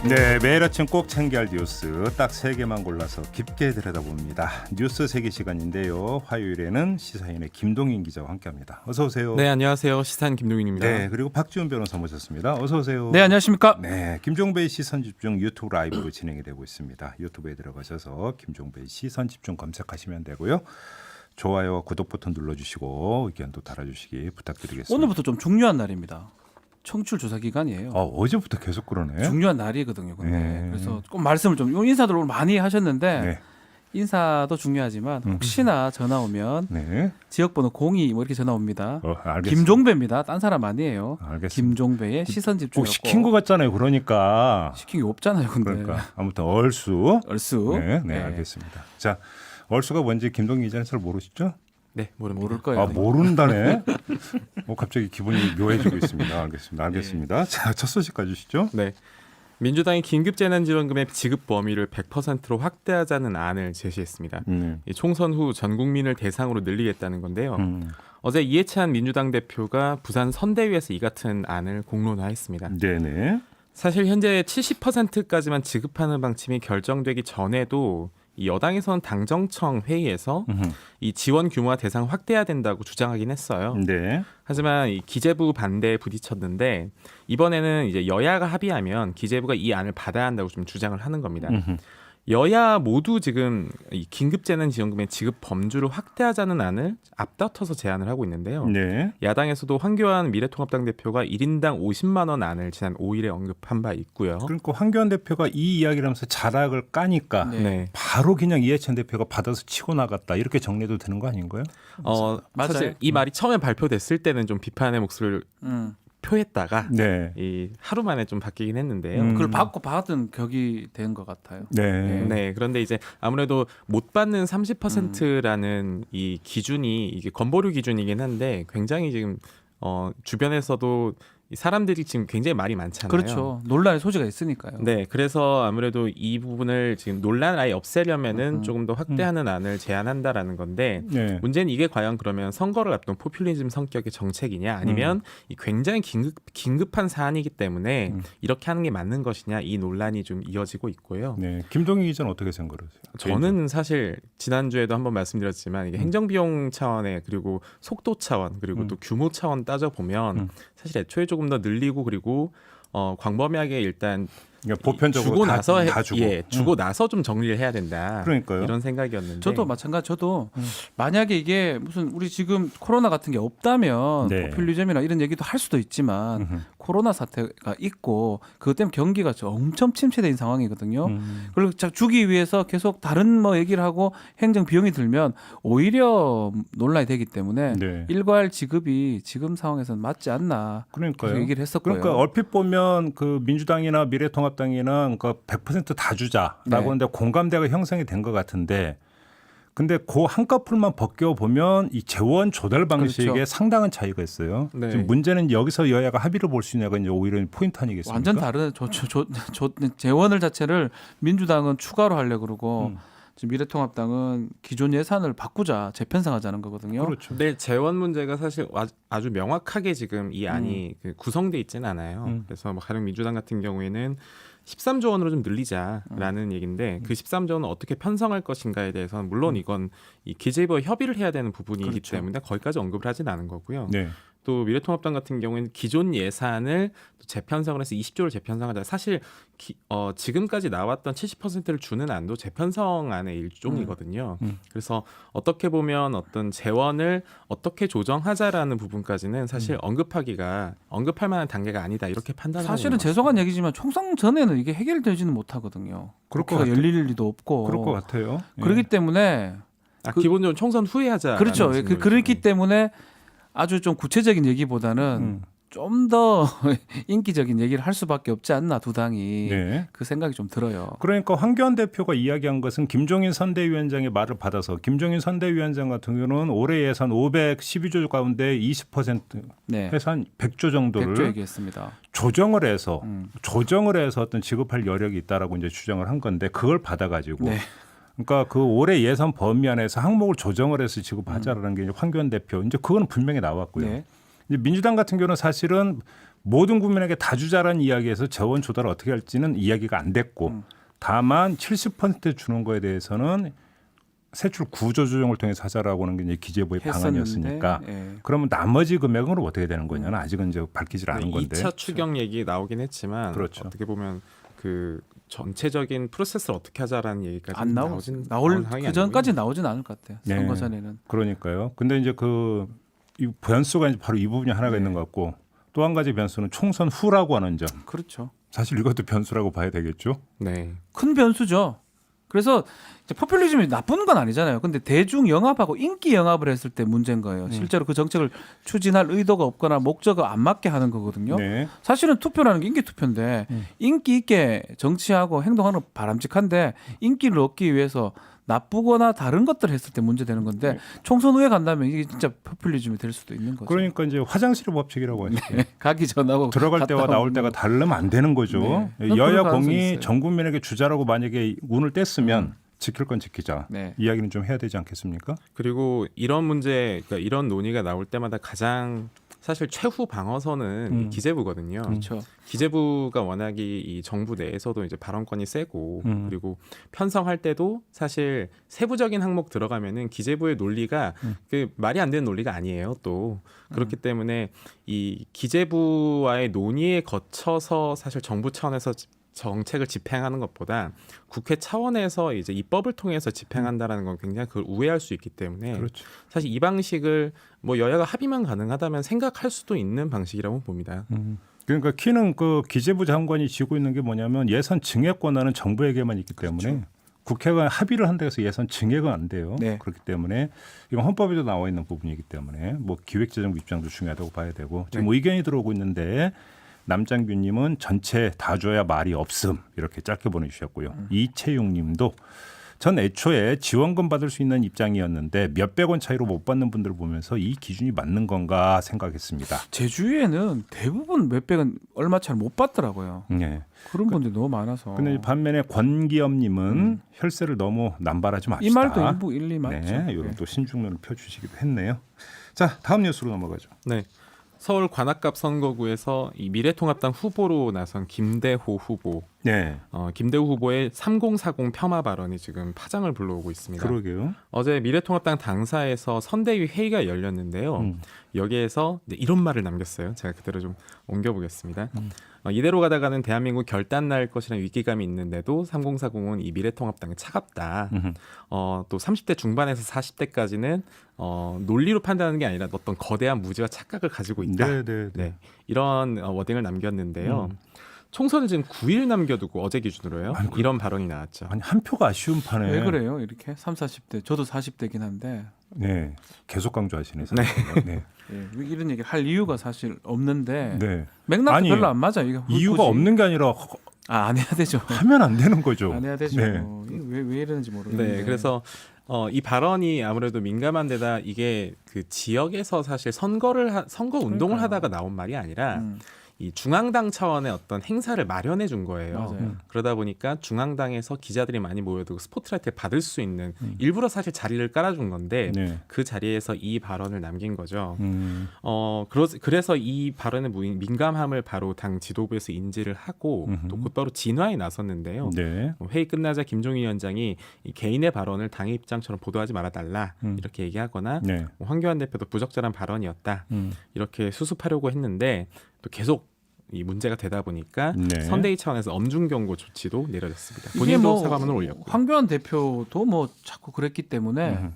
네, 매일 아침 꼭 챙겨야 할 뉴스 딱 3개만 골라서 깊게 들여다봅니다. 뉴스 세계 시간인데요. 화요일에는 시사인의 김동인 기자와 함께합니다. 어서 오세요. 네, 안녕하세요. 시사인 김동인입니다. 네, 그리고 박지훈 변호사 모셨습니다. 어서 오세요. 네, 안녕하십니까? 네, 김종배의 시선집중 유튜브 라이브로 진행이 되고 있습니다. 유튜브에 들어가셔서 김종배의 시선집중 검색하시면 되고요. 좋아요와 구독 버튼 눌러주시고 의견도 달아주시기 부탁드리겠습니다. 오늘부터 좀 중요한 날입니다. 청취율 조사 기간이에요. 어제부터 계속 그러네. 중요한 날이거든요. 근데 네. 그래서 꼭 말씀을 좀 인사들 오늘 많이 하셨는데 네. 인사도 중요하지만 혹시나 전화 오면 네. 지역번호 02 뭐 이렇게 전화 옵니다. 알겠습니다. 김종배입니다. 딴 사람 아니에요. 알겠습니다. 김종배의 시선 집중. 꼭 시킨 것 같잖아요. 그러니까. 시킨 게 없잖아요. 근데 그러니까 아무튼 얼쑤. 얼쑤. 네, 알겠습니다. 자, 얼쑤가 뭔지 김동인 기자는 잘 모르시죠? 네, 모를 거예요. 아, 모른다네. 갑자기 기분이 묘해지고 있습니다. 알겠습니다. 자, 첫 소식 가주시죠. 네. 민주당이 긴급재난지원금의 지급 범위를 100%로 확대하자는 안을 제시했습니다. 이 총선 후 전 국민을 대상으로 늘리겠다는 건데요. 어제 이해찬 민주당 대표가 부산 선대위에서 이 같은 안을 공론화했습니다. 네네. 사실 현재 70%까지만 지급하는 방침이 결정되기 전에도 이 여당에서는 당정청 회의에서 이 지원 규모와 대상 확대해야 된다고 주장하긴 했어요. 네. 하지만 이 기재부 반대에 부딪혔는데 이번에는 이제 여야가 합의하면 기재부가 이 안을 받아야 한다고 좀 주장을 하는 겁니다. 여야 모두 지금 이 긴급재난지원금의 지급 범주를 확대하자는 안을 앞다퉈서 제안을 하고 있는데요. 네. 야당에서도 황교안 미래통합당 대표가 1인당 50만 원 안을 지난 5일에 언급한 바 있고요. 그러니까 황교안 대표가 이 이야기를 하면서 자락을 까니까 네. 바로 그냥 이해찬 대표가 받아서 치고 나갔다 이렇게 정리해도 되는 거 아닌가요? 맞아요. 사실 이 말이 처음에 발표됐을 때는 좀 비판의 목소리를 표했다가 네. 이 하루 만에 좀 바뀌긴 했는데요. 그걸 받은 격이 된 것 같아요. 네. 네, 그런데 이제 아무래도 못 받는 30%라는 이 기준이 이게 건보료 기준이긴 한데 굉장히 지금 주변에서도 이 사람들이 지금 굉장히 말이 많잖아요. 그렇죠. 논란의 소지가 있으니까요. 네, 그래서 아무래도 이 부분을 지금 논란을 아예 없애려면은 조금 더 확대하는 안을 제안한다라는 건데 네. 문제는 이게 과연 그러면 선거를 앞둔 포퓰리즘 성격의 정책이냐 아니면 이 굉장히 긴급한 사안이기 때문에 이렇게 하는 게 맞는 것이냐 이 논란이 좀 이어지고 있고요. 네. 김동인 기자는 어떻게 생각하세요? 저는 사실 지난주에도 한번 말씀드렸지만 이게 행정비용 차원에 그리고 속도 차원 그리고 또 규모 차원 따져보면 사실 애초에 조금 더 늘리고 그리고 광범위하게 일단 그러니까 보편적으로 주고 나서 다 주고. 주고 나서 좀 정리를 해야 된다. 그러니까요. 이런 생각이었는데 저도 마찬가지. 저도 만약에 이게 무슨 우리 지금 코로나 같은 게 없다면 네. 포퓰리즘이나 이런 얘기도 할 수도 있지만 코로나 사태가 있고 그것 때문에 경기가 엄청 침체된 상황이거든요. 그리고 주기 위해서 계속 다른 뭐 얘기를 하고 행정 비용이 들면 오히려 논란이 되기 때문에 네. 일괄 지급이 지금 상황에서는 맞지 않나. 그러니까요. 그래서 얘기를 했었고요. 그러니까 얼핏 보면 그 민주당이나 미래통합당이나 그 100%다 주자라고 네. 하는데 공감대가 형성이 된 것 같은데 근데 그 한꺼풀만 벗겨 보면 이 재원 조달 방식에 그렇죠. 상당한 차이가 있어요. 네. 지금 문제는 여기서 여야가 합의를 볼 수 있냐가 이제 오히려 포인트 아니겠습니까? 완전 다른 재원을 자체를 민주당은 추가로 하려고 그러고 지금 미래통합당은 기존 예산을 바꾸자 재편성하자는 거거든요. 그렇죠. 근데 재원 문제가 사실 아주 명확하게 지금 이 안이 그 구성돼 있지는 않아요. 그래서 뭐 가령 민주당 같은 경우에는 13조 원으로 좀 늘리자라는 얘기인데 그 13조 원은 어떻게 편성할 것인가에 대해서는 물론 이건 이 기재부와 협의를 해야 되는 부분이기 그렇죠. 때문에 거기까지 언급을 하진 않은 거고요. 네. 또 미래통합당 같은 경우에는 기존 예산을 또 재편성을 해서 20조를 재편성하자. 사실 지금까지 나왔던 70%를 주는 안도 재편성안의 일종이거든요. 그래서 어떻게 보면 어떤 재원을 어떻게 조정하자라는 부분까지는 사실 언급할 만한 단계가 아니다 이렇게 판단하고 사실은 있는 것 죄송한 얘기지만 총선 전에는 이게 해결되지는 못하거든요. 그럴 것 국회가 같아요. 열릴 리도 없고. 그럴 것 같아요. 예. 그렇기 때문에 기본적으로 총선 후에 하자. 그렇죠. 그렇기 때문에 아주 좀 구체적인 얘기보다는 좀 더 인기적인 얘기를 할 수밖에 없지 않나 두 당이 네. 그 생각이 좀 들어요. 그러니까 황교안 대표가 이야기한 것은 김종인 선대위원장의 말을 받아서 김종인 선대위원장 같은 경우는 올해 예산 512조 가운데 20% 네. 해서 한 100조 정도를 100조 얘기했습니다. 조정을 해서 어떤 지급할 여력이 있다라고 이제 주장을 한 건데 그걸 받아가지고 네. 그러니까 그 올해 예산 범위 안에서 항목을 조정을 해서 지급하자라는 게 이제 황교안 대표 이제 그거는 분명히 나왔고요. 네. 이제 민주당 같은 경우는 사실은 모든 국민에게 다 주자라는 이야기에서 재원 조달을 어떻게 할지는 이야기가 안 됐고 다만 70% 주는 거에 대해서는 세출 구조 조정을 통해서 하자라고 하는 게 이제 기재부의 방안이었으니까 예. 그러면 나머지 금액은 어떻게 되는 거냐는 아직은 이제 밝히질 않은 건데. 2차 추경 얘기 나오긴 했지만 그렇죠. 어떻게 보면 그 전체적인 프로세스를 어떻게 하자라는 얘기까지 안 나올 그 전까지 나오진 않을 것 같아요. 네. 선거 전에는. 그러니까요. 근데 이제 이 변수가 이제 바로 이 부분이 하나가 네. 있는 것 같고 또 한 가지 변수는 총선 후라고 하는 점. 그렇죠. 사실 이것도 변수라고 봐야 되겠죠. 네. 큰 변수죠. 그래서 이제 포퓰리즘이 나쁜 건 아니잖아요. 근데 대중 영합하고 인기 영합을 했을 때 문제인 거예요. 실제로 그 정책을 추진할 의도가 없거나 목적을 안 맞게 하는 거거든요. 네. 사실은 투표라는 게 인기 투표인데 인기 있게 정치하고 행동하는 건 바람직한데 인기를 얻기 위해서 나쁘거나 다른 것들을 했을 때 문제되는 건데 총선 후에 간다면 이게 진짜 포퓰리즘이 될 수도 있는 거죠. 그러니까 이제 화장실 법칙이라고 하죠. 가기 전하고 들어갈 갔다 때와 나올 오는 때가 거. 다르면 안 되는 거죠. 네. 여야 그럴 가능성이 공이 있어요. 전 국민에게 주자라고 만약에 운을 뗐으면 지킬 건 지키자. 네. 이야기는 좀 해야 되지 않겠습니까? 그리고 이런 문제, 그러니까 이런 논의가 나올 때마다 가장 사실 최후 방어선은 이 기재부거든요. 그렇죠. 기재부가 워낙에 이 정부 내에서도 이제 발언권이 세고 그리고 편성할 때도 사실 세부적인 항목 들어가면은 기재부의 논리가 그 말이 안 되는 논리가 아니에요. 또 그렇기 때문에 이 기재부와의 논의에 거쳐서 사실 정부 차원에서 정책을 집행하는 것보다 국회 차원에서 이제 입법을 통해서 집행한다라는 건 굉장히 그걸 우회할 수 있기 때문에 그렇죠. 사실 이 방식을 뭐 여야가 합의만 가능하다면 생각할 수도 있는 방식이라고 봅니다. 그러니까 키는 그 기재부 장관이 쥐고 있는 게 뭐냐면 예산 증액 권한은 정부에게만 있기 때문에 국회가 합의를 한다고 해서 예산 증액은 안 돼요. 네. 그렇기 때문에 이건 헌법에도 나와 있는 부분이기 때문에 뭐 기획재정부 입장도 중요하다고 봐야 되고 지금 의견이 들어오고 있는데 남장균님은 전체 다 줘야 말이 없음 이렇게 짧게 보내주셨고요. 이채용님도 전 애초에 지원금 받을 수 있는 입장이었는데 몇백 원 차이로 못 받는 분들을 보면서 이 기준이 맞는 건가 생각했습니다. 제 주위에는 대부분 몇백은 얼마 차를 못 받더라고요. 네. 그런 분들이 너무 많아서. 근데 반면에 권기엄님은 혈세를 너무 남발하지 맙시다. 이 말도 일부 일리 맞죠. 네, 이런 또 신중론을 펴주시기도 했네요. 자, 다음 뉴스로 넘어가죠. 네. 서울 관악갑 선거구에서 이 미래통합당 후보로 나선 김대호 후보, 네, 김대호 후보의 3040 폄하 발언이 지금 파장을 불러오고 있습니다. 그러게요. 어제 미래통합당 당사에서 선대위 회의가 열렸는데요. 여기에서 이제 이런 말을 남겼어요. 제가 그대로 좀 옮겨보겠습니다. 이대로 가다가는 대한민국 결단 날 것이라는 위기감이 있는데도 3040은 이 미래통합당이 차갑다. 또 30대 중반에서 40대까지는 논리로 판단하는 게 아니라 어떤 거대한 무지와 착각을 가지고 있다. 네, 네, 네. 네, 이런 워딩을 남겼는데요. 총선을 지금 9일 남겨두고 어제 기준으로요. 아니, 이런 발언이 나왔죠. 아니 한 표가 아쉬운 판에 왜 그래요? 이렇게 3, 40대. 저도 40대긴 한데. 네, 계속 강조하시네. 네. 네. 예, 이런 얘기를 할 이유가 사실 없는데 네. 맥락도 아니, 별로 안 맞아. 이게 이유가 없는 게 아니라 안 해야 되죠. 하면 안 되는 거죠. 안 해야 되죠. 네. 왜 이러는지 모르겠는데. 네, 그래서 이 발언이 아무래도 민감한 데다 이게 그 지역에서 사실 선거 운동을 그러니까요. 하다가 나온 말이 아니라 음. 이 중앙당 차원의 어떤 행사를 마련해 준 거예요. 맞아요. 그러다 보니까 중앙당에서 기자들이 많이 모여도 스포트라이트를 받을 수 있는 일부러 사실 자리를 깔아준 건데 네. 그 자리에서 이 발언을 남긴 거죠. 음, 그래서 이 발언의 민감함을 바로 당 지도부에서 인지를 하고 또 곧바로 진화에 나섰는데요. 네. 회의 끝나자 김종인 위원장이 이 개인의 발언을 당의 입장처럼 보도하지 말아달라 이렇게 얘기하거나 네. 황교안 대표도 부적절한 발언이었다 이렇게 수습하려고 했는데 또 계속 이 문제가 되다 보니까 네. 선대위 차원에서 엄중 경고 조치도 내려졌습니다. 이게 본인도 뭐 사과문을 올렸고. 황교안 대표도 뭐 자꾸 그랬기 때문에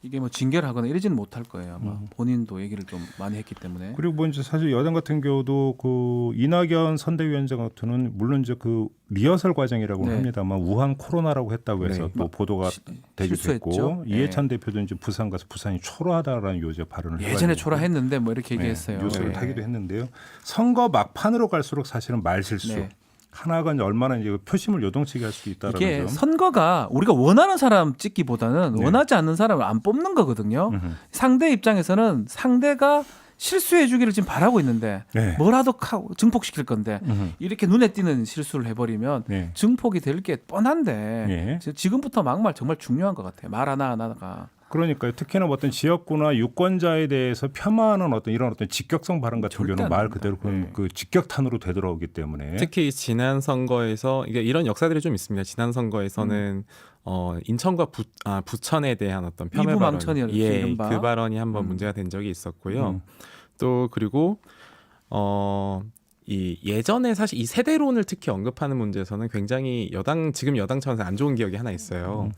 이게 뭐 징계를 하거나 이러지는 못할 거예요. 아마 본인도 얘기를 좀 많이 했기 때문에. 그리고 뭐 이제 사실 여당 같은 경우도 그 이낙연 선대위원장 같은 경우는 물론 이제 그 리허설 과정이라고 네. 합니다만 우한 코로나라고 했다고 해서 네. 또 보도가 되기도 실수했죠. 했고 네. 이해찬 대표도 이제 부산 가서 부산이 초라하다라는 요새 발언을 예전에 해가지고 초라했는데 뭐 이렇게 얘기했어요. 뉴스를 네. 타기도 했는데요. 선거 막판으로 갈수록 사실은 말 실수 네. 하나가 이제 얼마나 이제 표심을 요동치게 할 수도 있다라는 이게 점. 선거가 우리가 원하는 사람 찍기보다는 네. 원하지 않는 사람을 안 뽑는 거거든요. 상대 입장에서는 상대가 실수해 주기를 지금 바라고 있는데 네. 뭐라도 증폭시킬 건데 이렇게 눈에 띄는 실수를 해버리면 네. 증폭이 될 게 뻔한데 네. 지금부터 막말 정말 중요한 것 같아요. 말 하나하나가. 그러니까요. 특히나 뭐 어떤 지역구나 유권자에 대해서 폄하하는 어떤 이런 어떤 직격성 발언 같은 절대 경우는 안 말 됩니다. 그대로 그 직격탄으로 되돌아오기 때문에 특히 지난 선거에서 이게 이런 역사들이 좀 있습니다. 지난 선거에서는 인천과 부천에 대한 어떤 폄훼 발언, 이부망천이었죠, 예, 이른바. 그 발언이 한번 문제가 된 적이 있었고요. 음. 또 그리고 이 예전에 사실 이 세대론을 특히 언급하는 문제에서는 굉장히 지금 여당 차원에서 안 좋은 기억이 하나 있어요.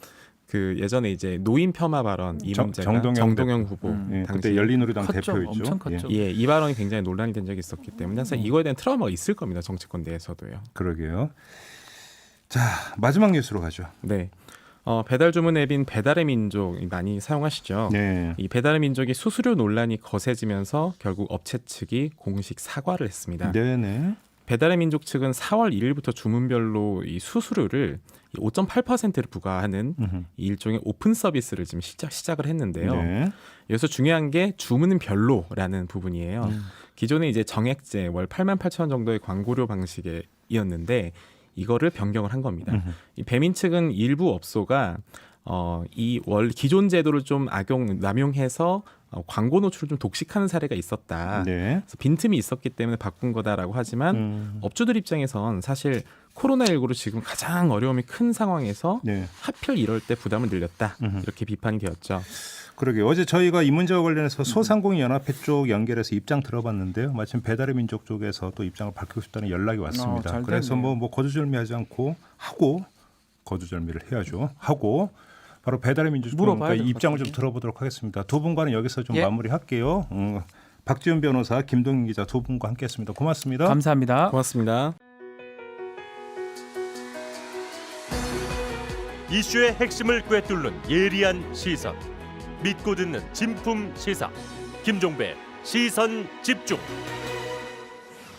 그 예전에 이제 노인 폄하 발언 이 문제가 정동영 후보 예, 당시 그때 열린우리당 컸죠. 대표였죠. 엄청 컸죠. 예, 이 발언이 굉장히 논란이 된 적이 있었기 때문에 사실 이거에 대한 트라우마가 있을 겁니다. 정치권 내에서도요. 그러게요. 자, 마지막 뉴스로 가죠. 네. 배달 주문 앱인 배달의 민족 많이 사용하시죠. 네. 이 배달의 민족이 수수료 논란이 거세지면서 결국 업체 측이 공식 사과를 했습니다. 네네. 배달의 민족 측은 4월 1일부터 주문별로 이 수수료를 5.8%를 부과하는 이 일종의 오픈 서비스를 지금 시작을 했는데요. 네. 여기서 중요한 게 주문은 별로라는 부분이에요. 기존에 이제 정액제 월 88,000원 정도의 광고료 방식이었는데 이거를 변경을 한 겁니다. 이 배민 측은 일부 업소가 이 기존 제도를 좀 남용해서 광고 노출을 좀 독식하는 사례가 있었다. 네. 그래서 빈틈이 있었기 때문에 바꾼 거다라고 하지만 업주들 입장에선 사실 코로나19로 지금 가장 어려움이 큰 상황에서 네. 하필 이럴 때 부담을 늘렸다. 이렇게 비판이 되었죠. 그러게 어제 저희가 이 문제와 관련해서 소상공인연합회 쪽 연결해서 입장 들어봤는데요. 마침 배달의 민족 쪽에서 또 입장을 밝히고 싶다는 연락이 왔습니다. 잘 그래서 됐네요. 뭐 거두절미하지 않고 하고 거두절미를 해야죠. 하고 바로 배달의 민족 물어봐야 쪽에 될것 입장을 좀 같은데. 들어보도록 하겠습니다. 두 분과는 여기서 좀 예. 마무리할게요. 박지훈 변호사, 김동인 기자 두 분과 함께했습니다. 고맙습니다. 감사합니다. 고맙습니다. 이슈의 핵심을 꿰뚫는 예리한 시선, 믿고 듣는 진품 시사 김종배 시선 집중.